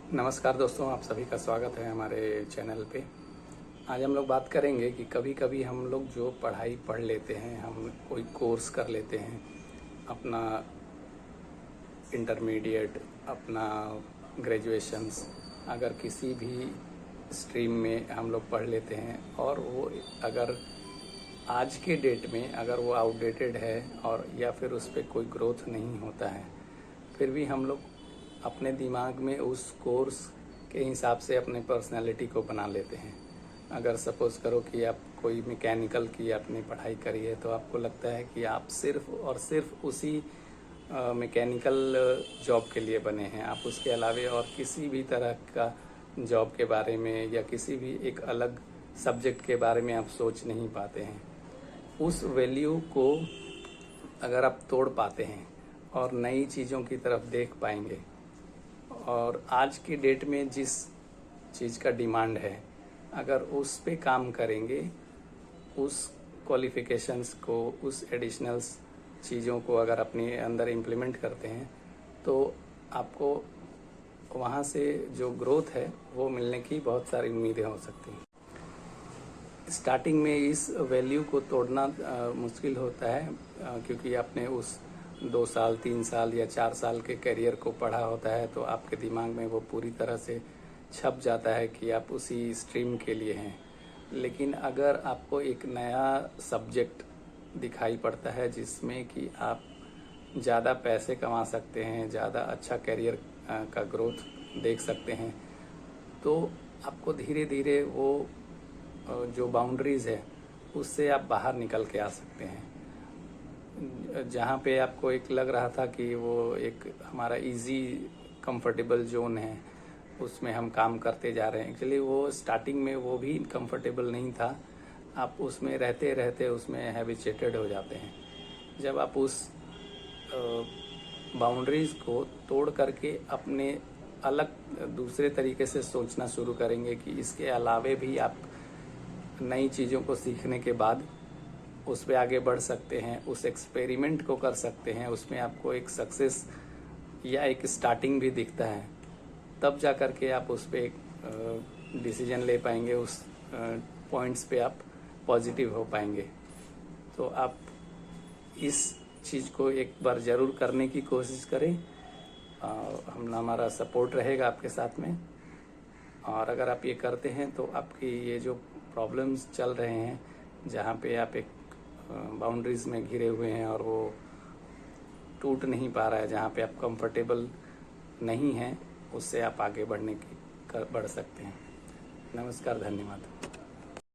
नमस्कार दोस्तों, आप सभी का स्वागत है हमारे चैनल पे। आज हम लोग बात करेंगे कि कभी कभी हम लोग जो पढ़ाई पढ़ लेते हैं, हम कोई कोर्स कर लेते हैं, अपना इंटरमीडिएट, अपना ग्रेजुएशंस, अगर किसी भी स्ट्रीम में हम लोग पढ़ लेते हैं और वो अगर आज के डेट में अगर वो आउटडेटेड है और या फिर उस पर कोई ग्रोथ नहीं होता है, फिर भी हम लोग अपने दिमाग में उस कोर्स के हिसाब से अपने पर्सनालिटी को बना लेते हैं। अगर सपोज़ करो कि आप कोई मैकेनिकल की आपने पढ़ाई करी है, तो आपको लगता है कि आप सिर्फ़ और सिर्फ उसी मैकेनिकल जॉब के लिए बने हैं। आप उसके अलावे और किसी भी तरह का जॉब के बारे में या किसी भी एक अलग सब्जेक्ट के बारे में आप सोच नहीं पाते हैं। उस वैल्यू को अगर आप तोड़ पाते हैं और नई चीज़ों की तरफ देख पाएंगे, और आज की डेट में जिस चीज़ का डिमांड है, अगर उस पे काम करेंगे, उस क्वालिफ़िकेशंस को, उस एडिशनल्स चीज़ों को अगर अपने अंदर इम्प्लीमेंट करते हैं, तो आपको वहाँ से जो ग्रोथ है वो मिलने की बहुत सारी उम्मीदें हो सकती हैं। स्टार्टिंग में इस वैल्यू को तोड़ना मुश्किल होता है, क्योंकि आपने उस 2 साल, 3 साल या 4 साल के करियर को पढ़ा होता है, तो आपके दिमाग में वो पूरी तरह से छप जाता है कि आप उसी स्ट्रीम के लिए हैं। लेकिन अगर आपको एक नया सब्जेक्ट दिखाई पड़ता है जिसमें कि आप ज़्यादा पैसे कमा सकते हैं, ज़्यादा अच्छा करियर का ग्रोथ देख सकते हैं, तो आपको धीरे धीरे वो जो बाउंड्रीज़ है उससे आप बाहर निकल के आ सकते हैं। जहाँ पे आपको एक लग रहा था कि वो एक हमारा इजी कंफर्टेबल जोन है, उसमें हम काम करते जा रहे हैं, एक्चुअली वो स्टार्टिंग में वो भी कंफर्टेबल नहीं था। आप उसमें रहते रहते उसमें हैबिचुएटेड हो जाते हैं। जब आप उस बाउंड्रीज़ को तोड़ करके अपने अलग दूसरे तरीके से सोचना शुरू करेंगे कि इसके अलावे भी आप नई चीज़ों को सीखने के बाद उस पर आगे बढ़ सकते हैं, उस एक्सपेरिमेंट को कर सकते हैं, उसमें आपको एक सक्सेस या एक स्टार्टिंग भी दिखता है, तब जा कर के आप उस पर एक डिसीजन ले पाएंगे, उस पॉइंट्स पे आप पॉजिटिव हो पाएंगे। तो आप इस चीज़ को एक बार ज़रूर करने की कोशिश करें। हमारा सपोर्ट रहेगा आपके साथ में, और अगर आप ये करते हैं तो आपकी ये जो प्रॉब्लम्स चल रहे हैं, जहाँ पे आप एक बाउंड्रीज़ में घिरे हुए हैं और वो टूट नहीं पा रहा है, जहाँ पे आप कंफर्टेबल नहीं हैं, उससे आप आगे बढ़ सकते हैं। नमस्कार, धन्यवाद।